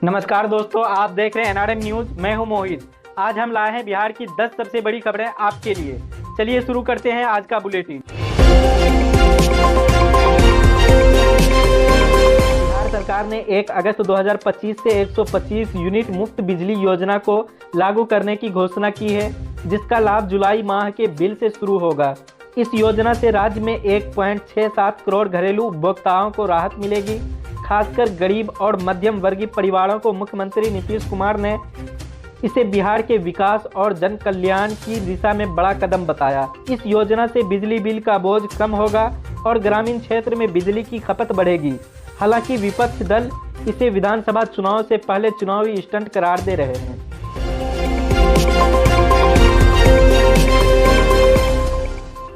नमस्कार दोस्तों, आप देख रहे हैं एनआरएम न्यूज। मैं हूं मोहित। आज हम लाए हैं बिहार की 10 सबसे बड़ी खबरें आपके लिए। चलिए शुरू करते हैं आज का बुलेटिन। बिहार सरकार ने 1 अगस्त 2025 से 125 यूनिट मुफ्त बिजली योजना को लागू करने की घोषणा की है, जिसका लाभ जुलाई माह के बिल से शुरू होगा। इस योजना से राज्य में 1.67 करोड़ घरेलू उपभोक्ताओं को राहत मिलेगी। खासकर गरीब और मध्यम वर्गीय परिवारों को मुख्यमंत्री नीतीश कुमार ने इसे बिहार के विकास और जन कल्याण की दिशा में बड़ा कदम बताया। इस योजना से बिजली बिल का बोझ कम होगा और ग्रामीण क्षेत्र में बिजली की खपत बढ़ेगी। हालांकि विपक्ष दल इसे विधानसभा चुनाव से पहले चुनावी स्टंट करार दे रहे हैं।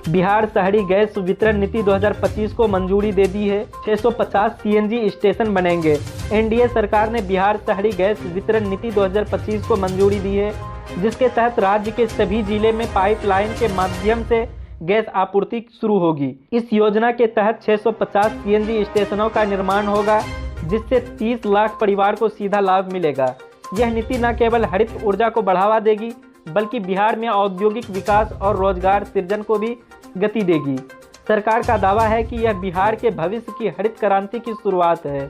बिहार शहरी गैस वितरण नीति 2025 को मंजूरी दे दी है। 650 सीएनजी स्टेशन बनेंगे। एनडीए सरकार ने बिहार शहरी गैस वितरण नीति 2025 को मंजूरी दी है, जिसके तहत राज्य के सभी जिले में पाइपलाइन के माध्यम से गैस आपूर्ति शुरू होगी। इस योजना के तहत 650 सीएनजी स्टेशनों का निर्माण होगा, जिससे 30 लाख परिवार को सीधा लाभ मिलेगा। यह नीति न केवल हरित ऊर्जा को बढ़ावा देगी, बल्कि बिहार में औद्योगिक विकास और रोजगार सृजन को भी गति देगी। सरकार का दावा है कि यह बिहार के भविष्य की हरित क्रांति की शुरुआत है।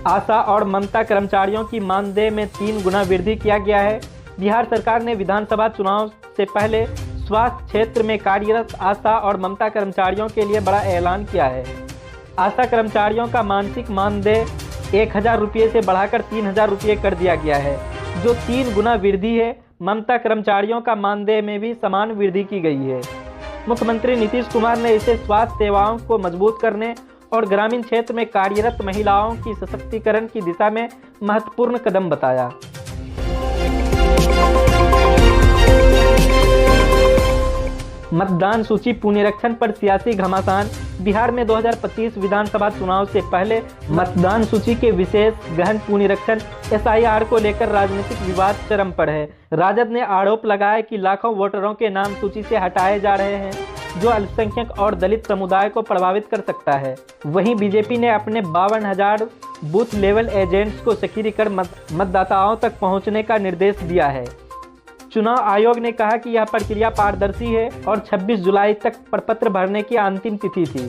आशा और ममता कर्मचारियों की मानदेय में 3 गुना वृद्धि किया गया है। बिहार सरकार ने विधानसभा चुनाव से पहले स्वास्थ्य क्षेत्र में कार्यरत आशा और ममता कर्मचारियों के लिए बड़ा ऐलान किया है। आशा कर्मचारियों का मानसिक मानदेय 1000 रुपये से बढ़ाकर 3000 रुपये कर दिया गया है, जो 3 गुना वृद्धि है। ममता कर्मचारियों का मानदेय में भी समान वृद्धि की गई है। मुख्यमंत्री नीतीश कुमार ने इसे स्वास्थ्य सेवाओं को मजबूत करने और ग्रामीण क्षेत्र में कार्यरत महिलाओं की सशक्तिकरण की दिशा में महत्वपूर्ण कदम बताया। मतदान सूची पुनरीक्षण पर सियासी घमासान। बिहार में 2025 विधानसभा चुनाव से पहले मतदान सूची के विशेष गहन पुनरीक्षण SIR को लेकर राजनीतिक विवाद चरम पर है। राजद ने आरोप लगाया कि लाखों वोटरों के नाम सूची से हटाए जा रहे हैं, जो अल्पसंख्यक और दलित समुदाय को प्रभावित कर सकता है। वहीं बीजेपी ने अपने 52,000 बूथ लेवल एजेंट्स को सक्रिय कर मतदाताओं तक पहुंचने का निर्देश दिया है। चुनाव आयोग ने कहा कि यह प्रक्रिया पारदर्शी है और 26 जुलाई तक प्रपत्र भरने की अंतिम तिथि थी।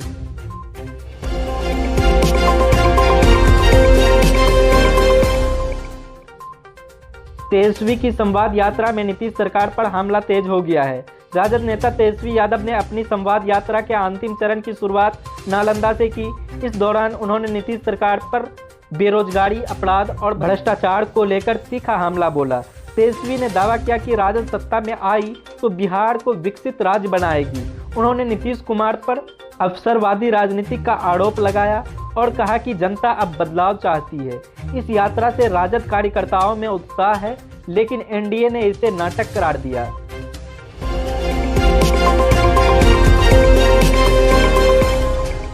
तेजस्वी की संवाद यात्रा में नीतीश सरकार पर हमला तेज हो गया है। राजद नेता तेजस्वी यादव ने अपनी संवाद यात्रा के अंतिम चरण की शुरुआत नालंदा से की। इस दौरान उन्होंने नीतीश सरकार पर बेरोजगारी, अपराध और भ्रष्टाचार को लेकर तीखा हमला बोला। तेजस्वी ने दावा किया कि राजद सत्ता में आई तो बिहार को विकसित राज्य बनाएगी। उन्होंने नीतीश कुमार पर अवसरवादी राजनीति का आरोप लगाया और कहा कि जनता अब बदलाव चाहती है। इस यात्रा से राजद कार्यकर्ताओं में उत्साह है, लेकिन एनडीए ने इसे नाटक करार दिया।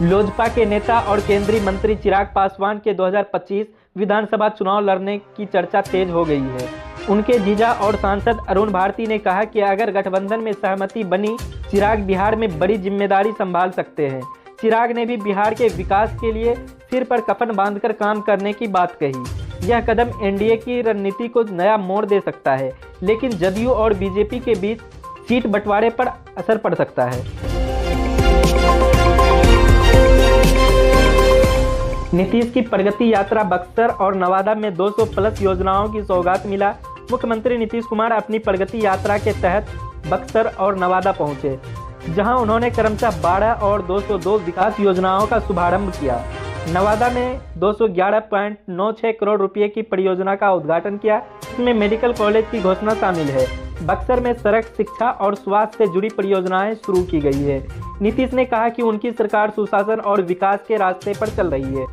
लोजपा के नेता और केंद्रीय मंत्री चिराग पासवान के 2025 विधानसभा चुनाव लड़ने की चर्चा तेज हो गई है। उनके जीजा और सांसद अरुण भारती ने कहा कि अगर गठबंधन में सहमति बनी, चिराग बिहार में बड़ी जिम्मेदारी संभाल सकते हैं। चिराग ने भी बिहार के विकास के लिए सिर पर कफन बांधकर काम करने की बात कही। यह कदम एनडीए की रणनीति को नया मोड़ दे सकता है, लेकिन जदयू और बीजेपी के बीच सीट बंटवारे पर असर पड़ सकता है। नीतीश की प्रगति यात्रा बक्सर और नवादा में 200 प्लस योजनाओं की सौगात मिला। मुख्यमंत्री नीतीश कुमार अपनी प्रगति यात्रा के तहत बक्सर और नवादा पहुंचे, जहां उन्होंने क्रमशः 12 और 202 विकास योजनाओं का शुभारंभ किया। नवादा में 211.96 करोड़ रुपए की परियोजना का उद्घाटन किया। इसमें मेडिकल कॉलेज की घोषणा शामिल है। बक्सर में सड़क, शिक्षा और स्वास्थ्य से जुड़ी परियोजनाएं शुरू की गई है। नीतीश ने कहा कि उनकी सरकार सुशासन और विकास के रास्ते पर चल रही है।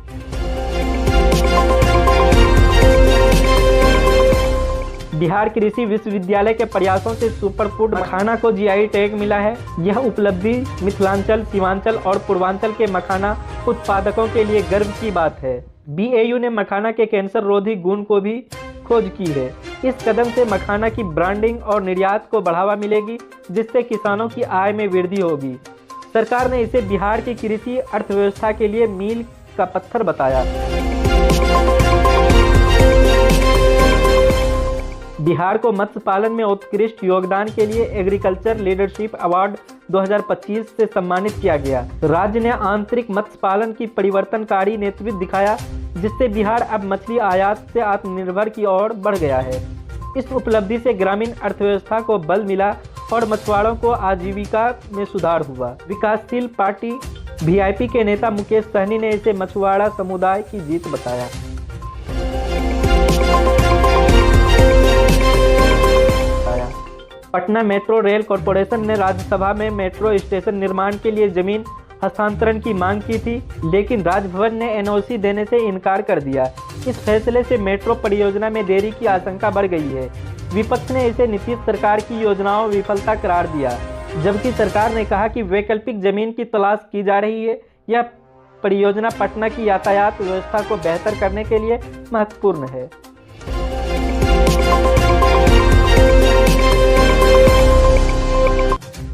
बिहार कृषि विश्वविद्यालय के प्रयासों से सुपर फूड मखाना को जीआई टैग मिला है। यह उपलब्धि मिथिलांचल, सीमांचल और पूर्वांचल के मखाना उत्पादकों के लिए गर्व की बात है। बीएयू ने मखाना के कैंसर रोधी गुण को भी खोज की है। इस कदम से मखाना की ब्रांडिंग और निर्यात को बढ़ावा मिलेगी, जिससे किसानों की आय में वृद्धि होगी। सरकार ने इसे बिहार की कृषि अर्थव्यवस्था के लिए मील का पत्थर बताया। बिहार को मत्स्य पालन में उत्कृष्ट योगदान के लिए एग्रीकल्चर लीडरशिप अवार्ड 2025 से सम्मानित किया गया। राज्य ने आंतरिक मत्स्य पालन की परिवर्तनकारी नेतृत्व दिखाया, जिससे बिहार अब मछली आयात से आत्मनिर्भर की ओर बढ़ गया है। इस उपलब्धि से ग्रामीण अर्थव्यवस्था को बल मिला और मछुआरों को आजीविका में सुधार हुआ। विकासशील पार्टी वीआईपी के नेता मुकेश सहनी ने इसे मछुआरा समुदाय की जीत बताया। पटना मेट्रो रेल कॉरपोरेशन ने राज्यसभा में मेट्रो स्टेशन निर्माण के लिए जमीन हस्तांतरण की मांग की थी, लेकिन राजभवन ने एनओसी देने से इनकार कर दिया। इस फैसले से मेट्रो परियोजना में देरी की आशंका बढ़ गई है। विपक्ष ने इसे नीतीश सरकार की योजनाओं विफलता करार दिया, जबकि सरकार ने कहा कि वैकल्पिक जमीन की तलाश की जा रही है। यह परियोजना पटना की यातायात व्यवस्था को बेहतर करने के लिए महत्वपूर्ण है।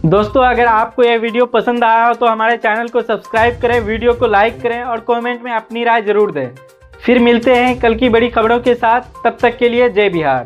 दोस्तों, अगर आपको यह वीडियो पसंद आया हो तो हमारे चैनल को सब्सक्राइब करें, वीडियो को लाइक करें और कमेंट में अपनी राय जरूर दें। फिर मिलते हैं कल की बड़ी खबरों के साथ। तब तक के लिए जय बिहार।